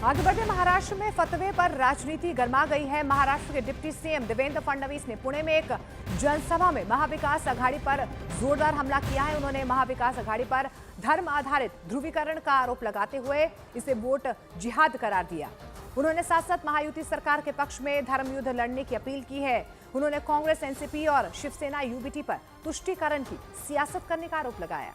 आगे बढ़ते महाराष्ट्र में फतवे पर राजनीति गर्मा गई है। महाराष्ट्र के डिप्टी सीएम देवेंद्र फडणवीस ने पुणे में एक जनसभा में महाविकास अघाड़ी पर जोरदार हमला किया है। उन्होंने महाविकास अघाड़ी पर धर्म आधारित ध्रुवीकरण का आरोप लगाते हुए इसे वोट जिहाद करार दिया। उन्होंने साथ साथ महायुति सरकार के पक्ष में धर्म युद्ध लड़ने की अपील की है। उन्होंने कांग्रेस, एनसीपी और शिवसेना यूबीटी पर तुष्टीकरण की सियासत करने का आरोप लगाया।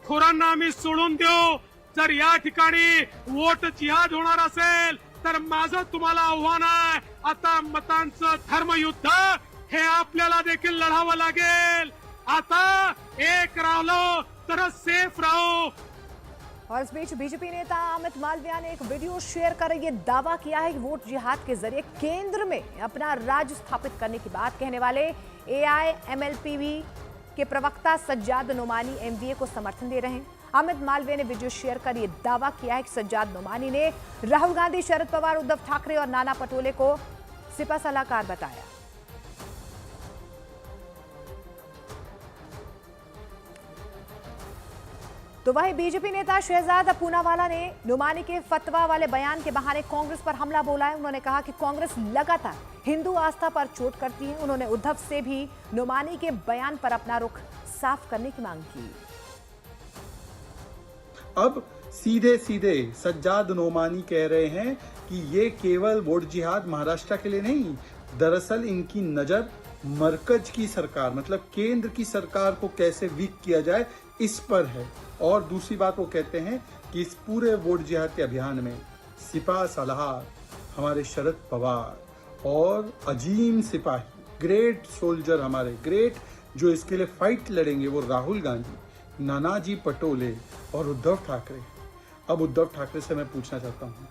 खोरांना आम्ही सोडून देऊ। जर या ठिकाणी वोट जिहाद होणार असेल तर माझं तुम्हाला आव्हान आहे, आता मतांचं धर्मयुद्ध हे आपल्याला देखील लढावं लागेल। आता एक राहिलो तर सेफ राहू। और इस बीच बीजेपी नेता अमित मालविया ने एक वीडियो शेयर कर ये दावा किया है कि वोट जिहाद के जरिए केंद्र में अपना राज स्थापित करने की बात कहने वाले एआईएमएलपीवी के प्रवक्ता सज्जाद नोमानी एमवीए को समर्थन दे रहे हैं। अमित मालवीय ने वीडियो शेयर कर यह दावा किया है कि सज्जाद नोमानी ने राहुल गांधी, शरद पवार, उद्धव ठाकरे और नाना पटोले को सिपा सलाहकार बताया। तो वहीं बीजेपी नेता शहजाद पूनावाला ने नोमानी के फतवा वाले बयान के बहाने कांग्रेस पर हमला बोला है। उन्होंने कहा कि कांग्रेस लगातार हिंदू आस्था पर चोट करती है। उन्होंने उद्धव से भी नोमानी के बयान पर अपना रुख साफ करने की मांग की। अब सीधे सीधे सज्जाद नोमानी कह रहे हैं कि ये केवल वोट जिहाद महाराष्ट्र के लिए नहीं, दरअसल इनकी नजर मरकज की सरकार मतलब केंद्र की सरकार को कैसे वीक किया जाए इस पर है। और दूसरी बात वो कहते हैं कि इस पूरे वोट जिहाद के अभियान में सिपा सलाहकार, हमारे शरद पवार और अजीम सिपाही, ग्रेट सोल्जर, हमारे ग्रेट जो इसके लिए फाइट लड़ेंगे वो राहुल गांधी, नानाजी पटोले और उद्धव ठाकरे। अब उद्धव ठाकरे से मैं पूछना चाहता हूँ,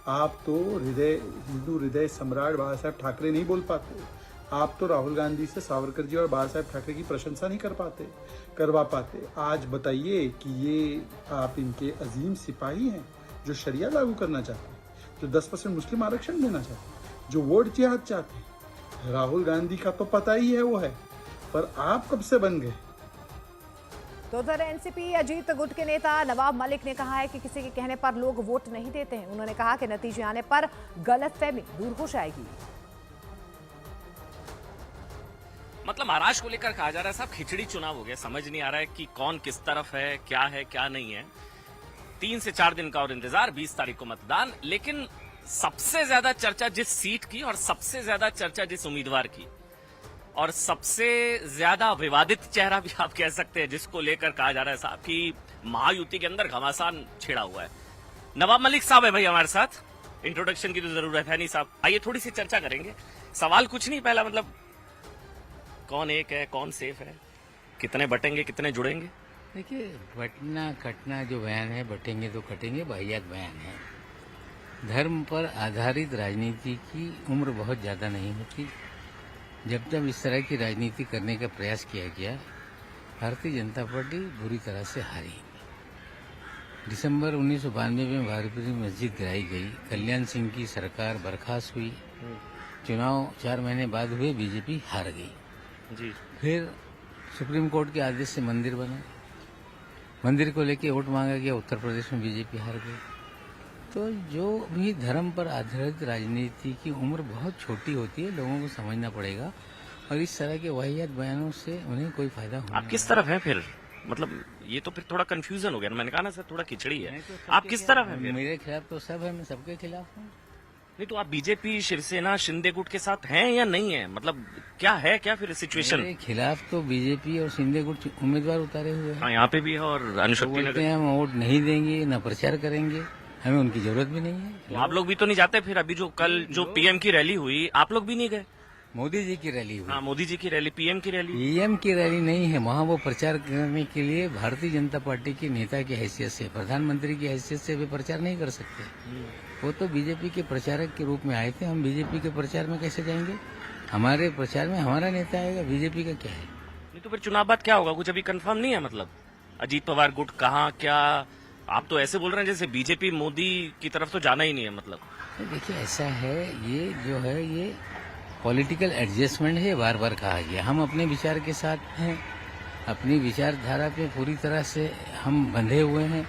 आप तो हिंदू हृदय सम्राट बाबा साहब ठाकरे नहीं बोल पाते, आप तो राहुल गांधी से सावरकर जी और बाबा साहब ठाकरे की प्रशंसा नहीं करवा पाते। आज बताइए कि ये आप इनके अजीम सिपाही हैं जो शरिया लागू करना चाहते हैं, जो 10% मुस्लिम आरक्षण देना चाहते हैं, जो वोट जिहाद चाहते हैं। राहुल गांधी का तो पता ही है वो है, पर आप कब से बन गए? तो उधर एनसीपी अजीत गुट के नेता नवाब मलिक ने कहा है कि किसी के कहने पर लोग वोट नहीं देते हैं। उन्होंने कहा कि नतीजे आने पर गलतफहमी दूर हो जाएगी। मतलब महाराष्ट्र को लेकर कहा जा रहा है साहब खिचड़ी चुनाव हो गया, समझ नहीं आ रहा है कि कौन किस तरफ है क्या नहीं है। 3 से 4 दिन का और इंतजार, 20 तारीख को मतदान। लेकिन सबसे ज्यादा चर्चा जिस सीट की और सबसे ज्यादा चर्चा जिस उम्मीदवार की और सबसे ज्यादा विवादित चेहरा भी आप कह सकते हैं जिसको लेकर कहा जा रहा है साहब कि महायुति के अंदर घमासान छिड़ा हुआ है, नवाब मलिक साहब है भाई हमारे साथ। इंट्रोडक्शन की तो जरूरत है नहीं साहब, आइए थोड़ी सी चर्चा करेंगे। सवाल कुछ नहीं, पहला मतलब कौन एक है, कौन सेफ है, कितने बटेंगे, कितने जुड़ेंगे? देखिए, बटना कटना जो बयान है, बटेंगे तो कटेंगे, वाहियात बयान है। धर्म पर आधारित राजनीति की उम्र बहुत ज्यादा नहीं होती। जब जब इस तरह की राजनीति करने का प्रयास किया गया, भारतीय जनता पार्टी बुरी तरह से हारी। दिसंबर 1992 में बाबरी मस्जिद गिराई गई, कल्याण सिंह की सरकार बर्खास्त हुई, चुनाव 4 महीने बाद हुए, बीजेपी हार गई जी। फिर सुप्रीम कोर्ट के आदेश से मंदिर बना, मंदिर को लेके वोट मांगा गया, उत्तर प्रदेश में बीजेपी हार गई। तो जो भी धर्म पर आधारित राजनीति की उम्र बहुत छोटी होती है, लोगों को समझना पड़ेगा। और इस तरह के वाहियात बयानों से उन्हें कोई फायदा होगा। आप किस तरफ हैं फिर? मतलब ये तो फिर थोड़ा कंफ्यूजन हो गया। मैंने कहा ना सर, थोड़ा खिचड़ी है। आप किस तरफ हैं? मेरे खिलाफ तो सब है, मैं सबके खिलाफ हूँ। नहीं तो आप बीजेपी, शिवसेना, शिंदे गुट के साथ हैं या नहीं है? मतलब क्या फिर सिचुएशन? मेरे खिलाफ तो बीजेपी और शिंदे गुट उम्मीदवार उतारे हुए हैं। हाँ, यहाँ पे भी है और अनुशक्ति नगर। हम वोट नहीं देंगे, न प्रचार करेंगे, हमें उनकी जरूरत भी नहीं है। तो आप लोग भी तो नहीं जाते फिर? अभी जो कल जो पीएम की रैली हुई, आप लोग भी नहीं गए? मोदी जी की रैली हुई। हाँ, मोदी जी की रैली, पीएम की रैली। पीएम की रैली नहीं है, वहाँ वो प्रचार करने के लिए भारतीय जनता पार्टी के नेता की हैसियत से, प्रधानमंत्री की हैसियत से वे प्रचार नहीं कर सकते। वो तो बीजेपी के प्रचारक के रूप में आए थे। हम बीजेपी के प्रचार में कैसे जाएंगे? हमारे प्रचार में हमारा नेता आएगा, बीजेपी का क्या है? नहीं तो फिर चुनाव बाद क्या होगा? कुछ अभी कंफर्म नहीं है। मतलब अजीत पवार गुट कहाँ क्या? आप तो ऐसे बोल रहे हैं जैसे बीजेपी मोदी की तरफ तो जाना ही नहीं है। मतलब तो देखिए, ऐसा है, ये जो है ये पॉलिटिकल एडजस्टमेंट है, बार बार कहा गया। हम अपने विचार के साथ हैं, अपनी विचारधारा पे पूरी तरह से हम बंधे हुए हैं।